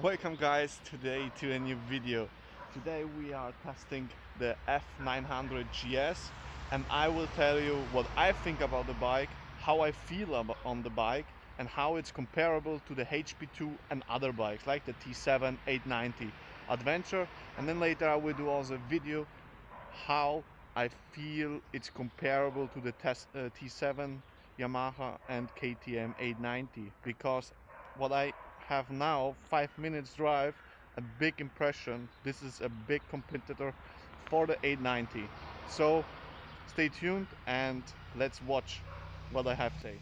Welcome guys today to a new video. Today we are testing the F900 GS and I will tell you what I think about the bike, how I feel on the bike and how it's comparable to the HP2 and other bikes like the T7 890 Adventure, and then later I will do also a video how I feel it's comparable to the T7 Yamaha and KTM 890, because what I have now, 5 minutes drive, a big impression. This is a big competitor for the 890. So stay tuned and let's watch what I have to say.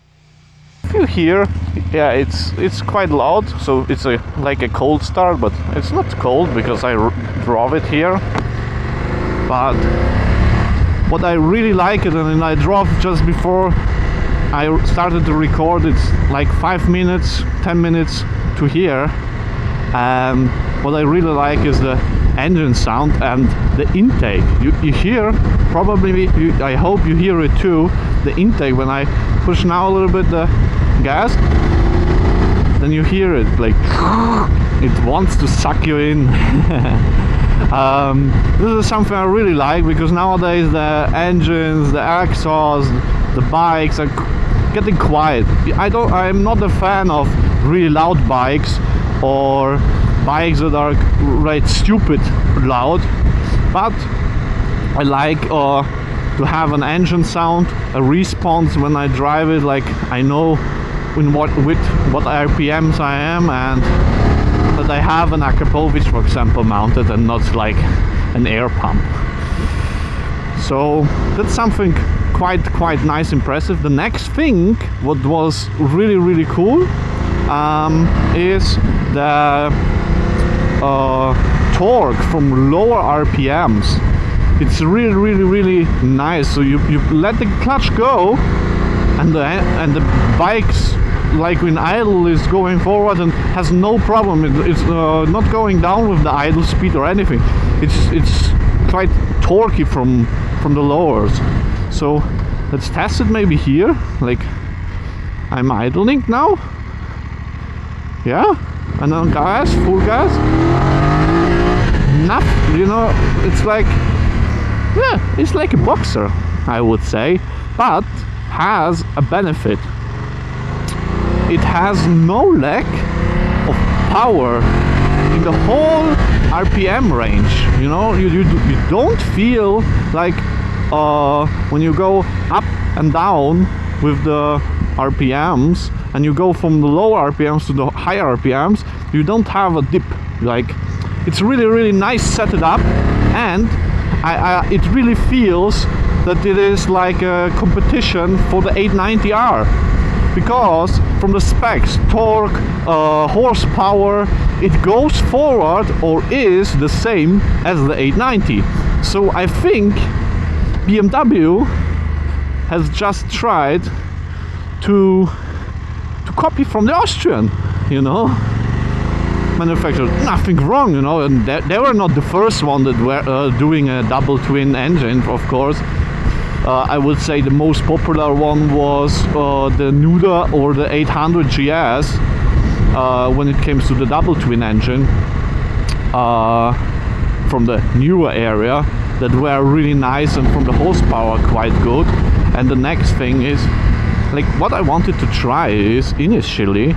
If you hear, yeah, it's quite loud, so it's like a cold start, but it's not cold because I drove it here. But what I really like it, and I drove just before I started to record, it's like 5 minutes, 10 minutes to here. And what I really like is the engine sound and the intake. You hear, probably, I hope you hear it too, the intake. When I push now a little bit the gas, then you hear it like it wants to suck you in. This is something I really like, because nowadays the engines, the exhaust, the bikes are getting quiet. I'm not a fan of really loud bikes or bikes that are right stupid loud, but I like to have an engine sound, a response when I drive it, like I know with what RPMs I am, and that I have an Akapovich, for example, mounted and not like an air pump. So that's something quite nice, impressive. The next thing what was really cool is the torque from lower RPMs. It's really nice. So you let the clutch go, and the bike's like when idle is going forward and has no problem. It's not going down with the idle speed or anything. It's quite torquey from the lowers. So let's test it maybe here. Like I'm idling now. Yeah, and then gas, full gas. Nothing, you know. It's like, yeah, it's like a boxer, I would say, but has a benefit. It has no lack of power in the whole RPM range. You know, you don't feel like when you go up and down with the RPMs, and you go from the lower RPMs to the higher RPMs, you don't have a dip. Like, it's really nice set it up, and it really feels that it is like a competition for the 890R. Because from the specs, torque, horsepower, it goes forward or is the same as the 890. So I think BMW has just tried to copy from the Austrian, you know, manufacturer. Nothing wrong, you know, and they were not the first one that were doing a double twin engine, of course. I would say the most popular one was the Nuda or the 800 GS when it comes to the double twin engine from the newer area, that were really nice and from the horsepower quite good. And the next thing is, like, what I wanted to try is initially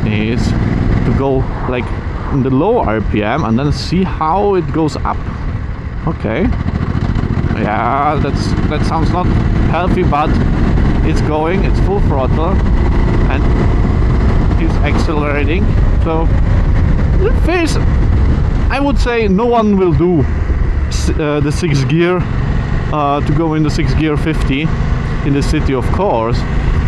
is to go like in the low RPM and then see how it goes up. Okay. Yeah, that sounds not healthy, but it's going, it's full throttle and it's accelerating. So the phase, I would say no one will do the 6 gear to go in the 6 gear 50 in the city, of course,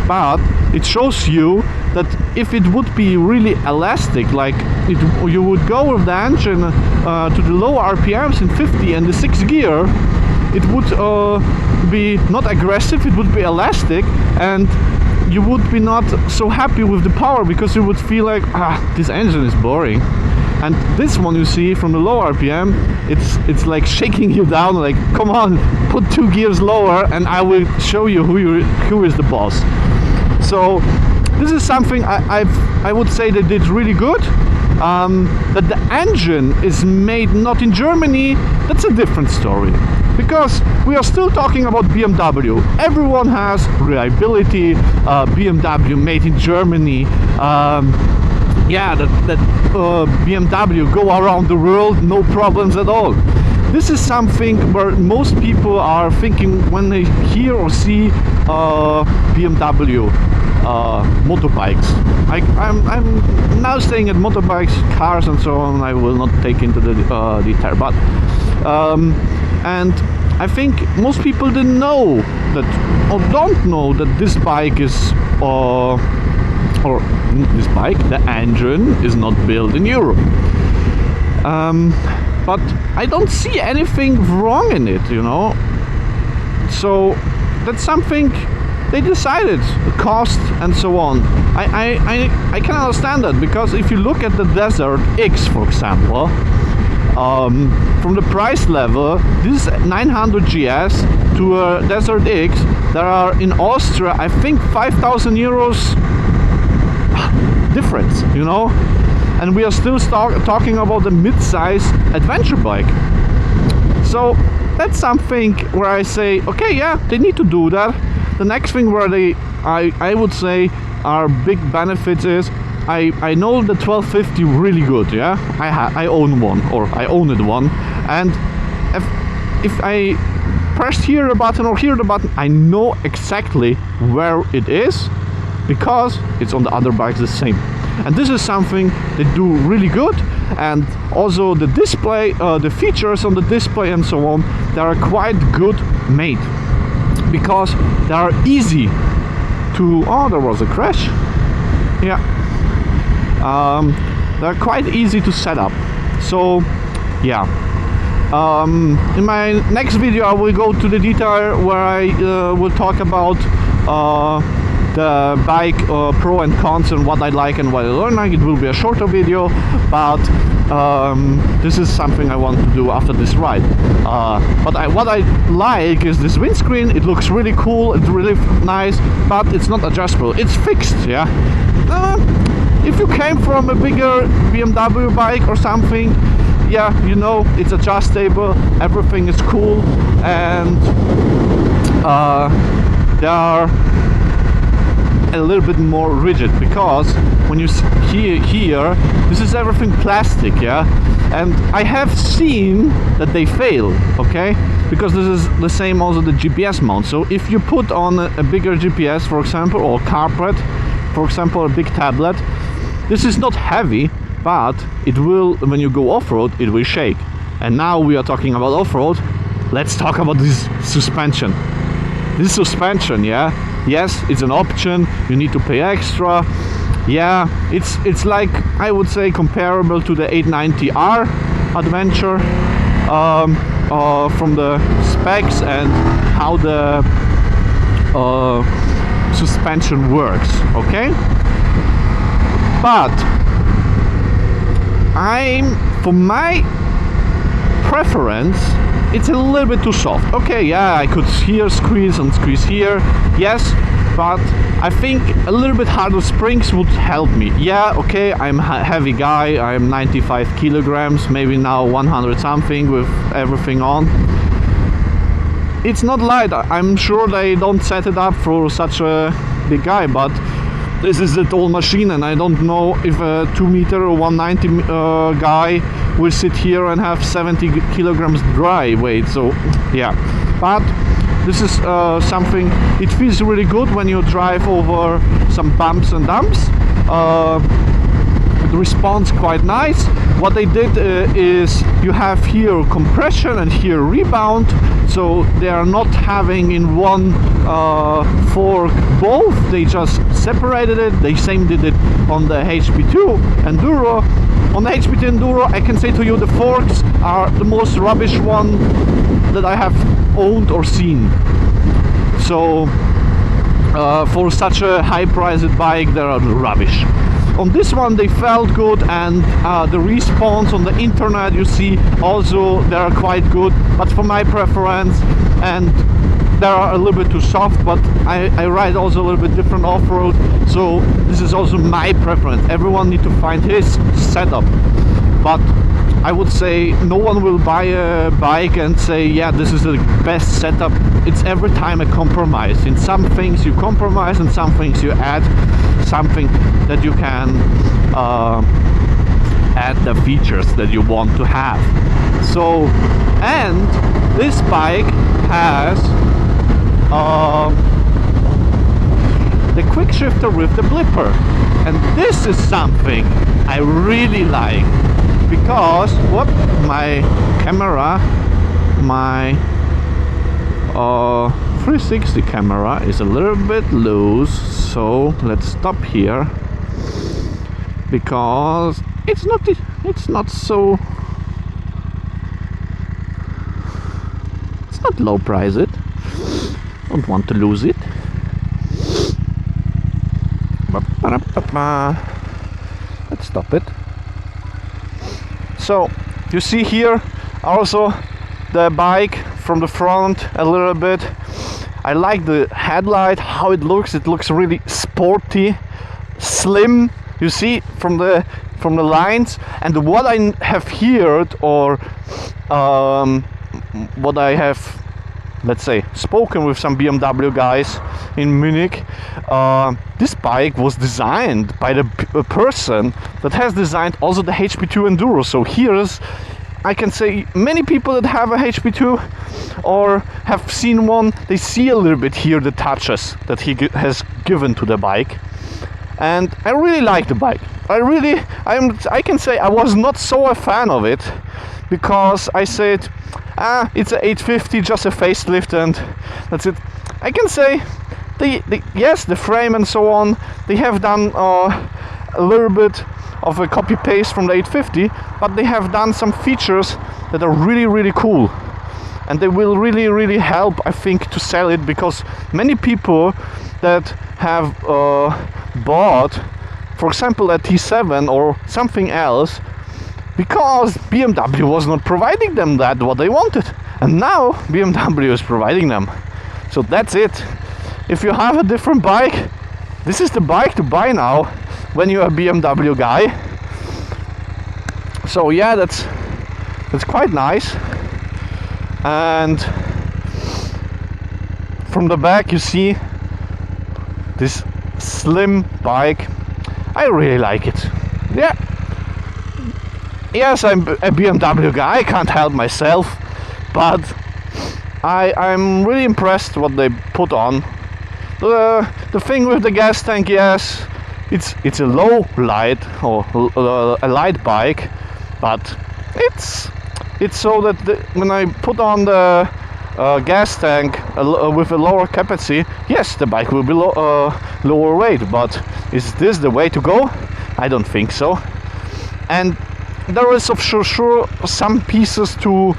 but it shows you that if it would be really elastic, like you would go with the engine to the lower RPMs in 50 and the 6 gear, it would be not aggressive, it would be elastic, and you would be not so happy with the power, because you would feel like, this engine is boring. And this one, you see, from the low RPM, it's like shaking you down, like, come on, put 2 gears lower and I will show you who is the boss. So this is something I would say they did really good. That the engine is made not in Germany, that's a different story. Because we are still talking about BMW. Everyone has reliability, BMW made in Germany. Yeah, that BMW go around the world, no problems at all. This is something where most people are thinking when they hear or see BMW motorbikes. I'm now staying at motorbikes, cars and so on. I will not take into the detail, but and I think most people didn't know that, or don't know that this bike is or this bike, the engine is not built in Europe. But I don't see anything wrong in it, you know. So that's something they decided, the cost and so on. I can understand that, because if you look at the Desert X, for example, from the price level, this 900 GS to a Desert X, there are in Austria, I think, 5,000 euros difference, you know. And we are still talking about the mid-size adventure bike. So that's something where I say, okay, yeah, they need to do that. The next thing where I would say are big benefits is, I know the 1250 really good, yeah. I own one, or I owned one, and if I press here the button or here the button, I know exactly where it is, because it's on the other bikes the same. And this is something they do really good. And also the display, the features on the display and so on, they are quite good made, because they are easy to... Oh, there was a crash. Yeah. They're quite easy to set up. So yeah. In my next video I will go to the detail where I will talk about the bike pro and cons and what I like and what I don't like. It will be a shorter video, but this is something I want to do after this ride. But what I like is this windscreen. It looks really cool, it's really nice, but it's not adjustable, it's fixed, yeah. If you came from a bigger BMW bike or something, yeah, you know, it's adjustable, everything is cool, and they are a little bit more rigid, because when you see here, this is everything plastic, yeah, and I have seen that they fail, okay, because this is the same also the GPS mount. So if you put on a bigger GPS, for example, or carpet, for example, a big tablet, this is not heavy, but it will, when you go off-road, it will shake. And now we are talking about off-road. Let's talk about this suspension. This suspension, yeah, yes, it's an option, you need to pay extra. Yeah, it's like, I would say, comparable to the 890R Adventure, from the specs and how the suspension works, okay? But for my preference, it's a little bit too soft. Okay, yeah, I could here squeeze and squeeze here, yes, but I think a little bit harder springs would help me. Yeah, okay, I'm a heavy guy, I'm 95 kilograms, maybe now 100 something with everything on. It's not light, I'm sure they don't set it up for such a big guy, but this is a tall machine, and I don't know if a 2 meter or 190 guy will sit here and have 70 kilograms dry weight. So yeah, but this is something, it feels really good when you drive over some bumps and dumps. The response quite nice. What they did is you have here compression and here rebound, so they are not having in one fork both, they just separated it. They same did it on the HP2 Enduro. On the HP2 Enduro, I can say to you, the forks are the most rubbish one that I have owned or seen. So for such a high-priced bike, they are rubbish. On this one they felt good, and the response on the internet, you see, also they are quite good. But for my preference, and they are a little bit too soft, but I ride also a little bit different off-road, so this is also my preference. Everyone need to find his setup, but I would say no one will buy a bike and say, yeah, this is the best setup. It's every time a compromise. In some things you compromise, and some things you add something that you can add the features that you want to have. So, and this bike has the Quickshifter with the blipper, and this is something I really like, because whoop, my camera, my 360 camera is a little bit loose, so let's stop here, because it's not so, it's not low price it, don't want to lose it. Let's stop it. So you see here also the bike from the front a little bit. I like the headlight, how it looks really sporty, slim, you see from the lines. And what I have heard, or what I have, let's say, spoken with some BMW guys in Munich, this bike was designed by the person that has designed also the HP2 Enduro. So here's, I can say, many people that have a HP2 or have seen one, they see a little bit here the touches that he has given to the bike. And I really like the bike. I can say I was not so a fan of it, because I said, it's a 850, just a facelift, and that's it. I can say yes, the frame and so on, they have done a little bit of a copy paste from the 850, but they have done some features that are really cool, and they will really help, I think, to sell it, because many people that have bought, for example, a T7 or something else, because BMW was not providing them that what they wanted, and now BMW is providing them. So that's it. If you have a different bike, this is the bike to buy now when you're a BMW guy. So yeah, that's quite nice. And from the back you see this slim bike. I really like it. Yeah. Yes, I'm a BMW guy, I can't help myself, but I'm really impressed what they put on. The thing with the gas tank, yes, it's a low light, or a light bike, but it's so that when I put on the gas tank with a lower capacity, yes, the bike will be lower weight, but is this the way to go? I don't think so. And there is for sure some pieces to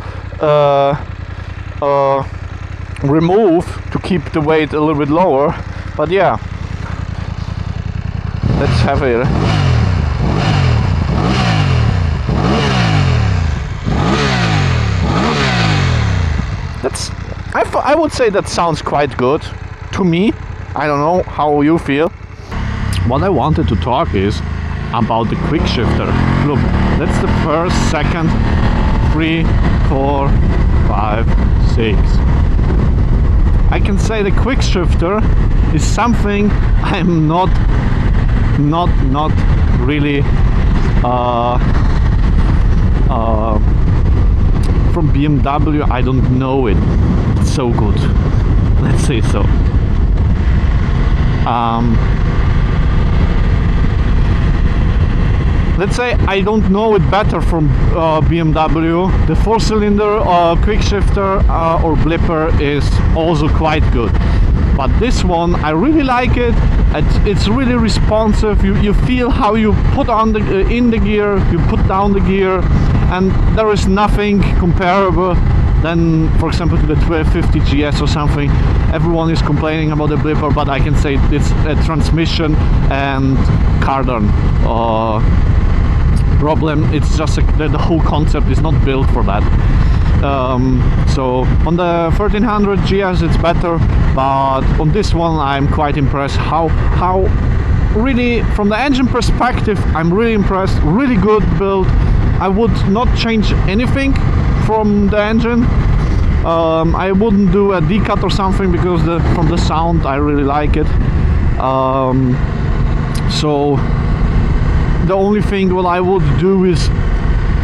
remove to keep the weight a little bit lower, but yeah, let's have it. I would say that sounds quite good to me. I don't know how you feel. What I wanted to talk is about the Quickshifter. Look, that's the first, second, 3, 4, 5, 6. I can say the Quickshifter is something I'm not really from BMW. I don't know it so good, let's say so. Let's say I don't know it better from BMW. The 4-cylinder Quickshifter or blipper is also quite good, but this one I really like it. It's really responsive. You feel how you put on the in the gear, you put down the gear, and there is nothing comparable than, for example, to the 1250 GS or something. Everyone is complaining about the blipper, but I can say it's a transmission and cardan problem. It's just the whole concept is not built for that. So on the 1300 GS it's better, but on this one I'm quite impressed how really from the engine perspective I'm really impressed. Really good build. I would not change anything from the engine. I wouldn't do a decut or something because from the sound I really like it. So the only thing what I would do is,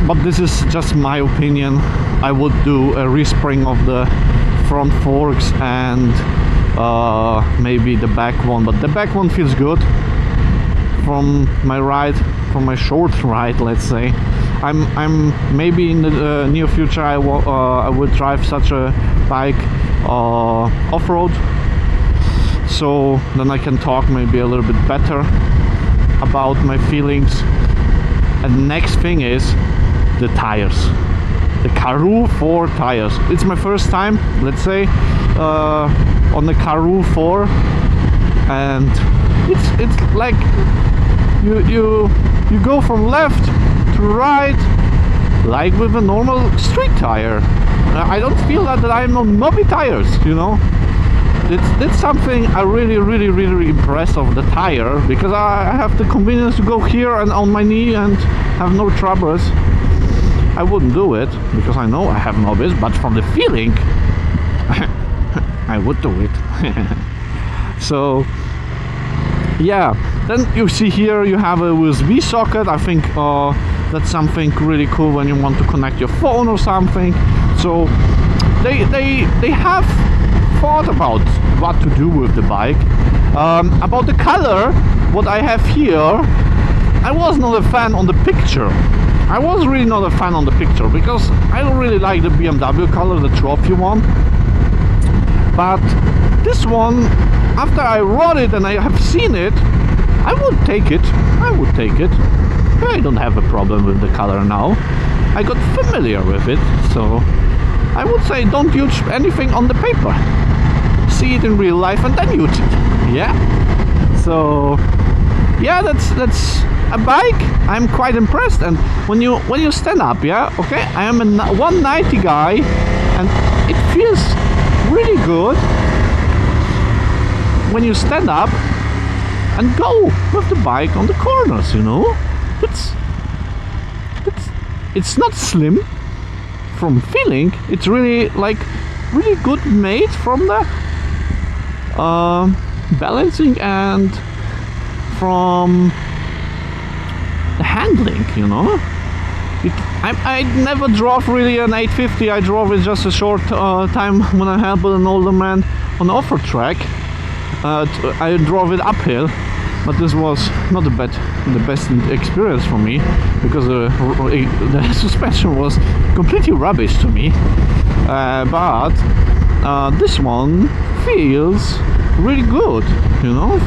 but this is just my opinion, I would do a respring of the front forks and maybe the back one, but the back one feels good from my ride, from my short ride, let's say. I'm maybe in the near future I would drive such a bike off-road, so then I can talk maybe a little bit better about my feelings. And the next thing is the tires, the Karoo 4 tires. It's my first time, let's say, on the Karoo 4, and it's like you go from left to right like with a normal street tire. I don't feel that I'm on knobby tires, you know. It's something I really impressed of the tire, because I have the convenience to go here and on my knee and have no troubles. I wouldn't do it because I know I have knobbies, but from the feeling I would do it. So yeah, then you see here you have a USB socket. I think that's something really cool when you want to connect your phone or something. So they have thought about what to do with the bike. About the color, what I have here, I was not a fan on the picture. I was really not a fan on the picture because I don't really like the BMW color, the trophy one. But this one, after I rode it and I have seen it, I would take it. I would take it. I don't have a problem with the color now. I got familiar with it, so I would say don't use anything on the paper. See it in real life and then use it. Yeah. So yeah, that's a bike. I'm quite impressed. And when you stand up, yeah, okay, I am a 190 guy, and it feels really good when you stand up and go with the bike on the corners, you know. It's not slim from feeling. It's really like really good made from the balancing and from the handling, you know. I never drove really an 850. I drove it just a short time when I helped an older man on the off-road track. I drove it uphill, but this was not the best experience for me because the suspension was completely rubbish to me. But this one feels really good, you know.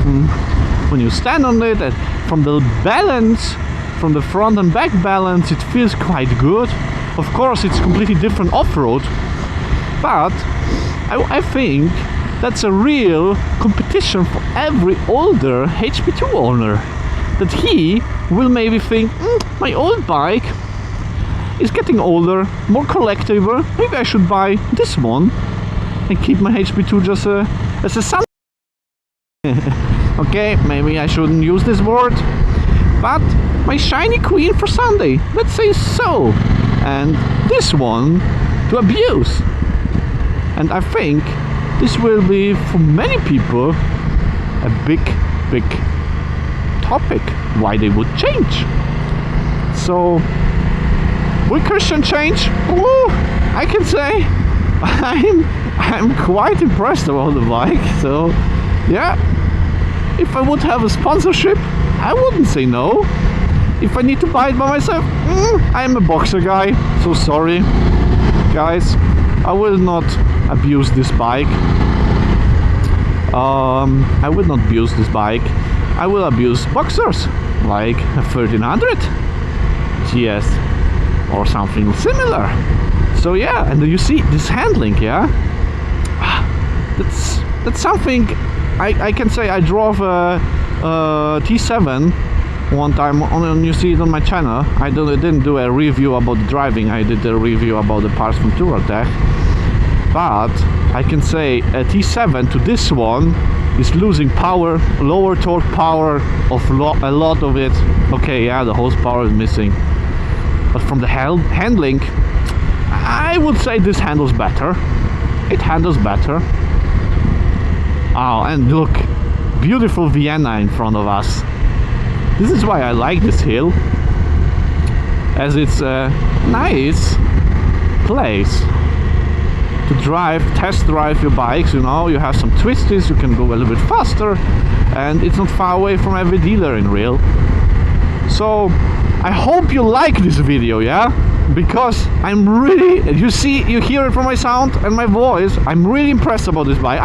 When you stand on it, and from the balance, from the front and back balance, it feels quite good. Of course, it's completely different off-road, but I think that's a real competition for every older HP2 owner, that he will maybe think, my old bike is getting older, more collectible, maybe I should buy this one and keep my HP2 just as a sun. Okay, maybe I shouldn't use this word, but my shiny queen for Sunday, let's say so, and this one to abuse. And I think this will be for many people a big topic why they would change. So will Christian change? Ooh, I can say I'm quite impressed about the bike. So yeah, if I would have a sponsorship, I wouldn't say no. If I need to buy it by myself, I'm a boxer guy, so sorry guys, I will not abuse this bike. I will not abuse this bike. I will abuse boxers like a 1300 GS or something similar. So yeah, and you see this handling, yeah, that's something I can say. I drove a T7 one time you see it on my channel. I didn't do a review about the driving, I did a review about the parts from Touratech. But I can say a T7 to this one is losing power, lower torque power of a lot of it. Okay, yeah, the horsepower is missing, but from the handling, I would say this handles better. It handles better. Oh, and look, beautiful Vienna in front of us. This is why I like this hill, as it's a nice place to test drive your bikes. You know, you have some twisties, you can go a little bit faster, and it's not far away from every dealer in real. So I hope you like this video, yeah, because I'm really, you hear it from my sound and my voice, I'm really impressed about this bike.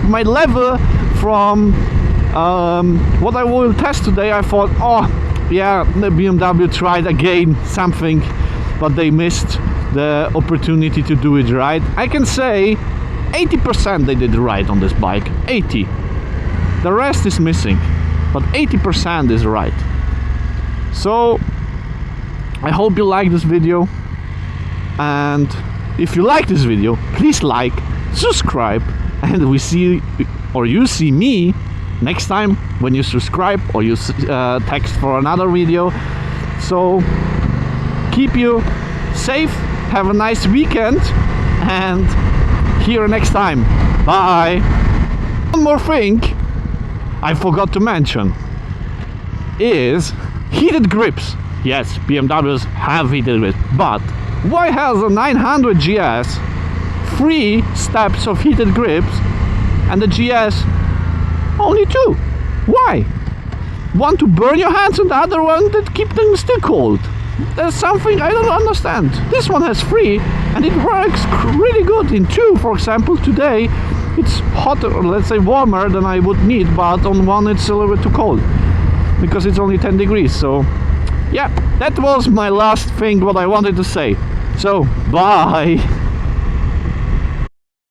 My level from what I will test today, I thought, oh yeah, the BMW tried again something, but they missed the opportunity to do it right. I can say 80% they did right on this bike. 80. The rest is missing, but 80% is right. So I hope you like this video, and if you like this video, please like, subscribe, and you see me next time when you subscribe or you text for another video. So keep you safe, have a nice weekend, and see you next time. Bye. One more thing I forgot to mention is heated grips. Yes, BMWs have heated grips, but why has a 900 GS 3 steps of heated grips and the GS only 2? Why? One to burn your hands and the other one that keep them still cold. There's something I don't understand. This one has 3 and it works really good. In 2, for example, today it's hotter, or let's say warmer than I would need, but on 1 it's a little bit too cold because it's only 10 degrees. So yeah, that was my last thing what I wanted to say. So bye.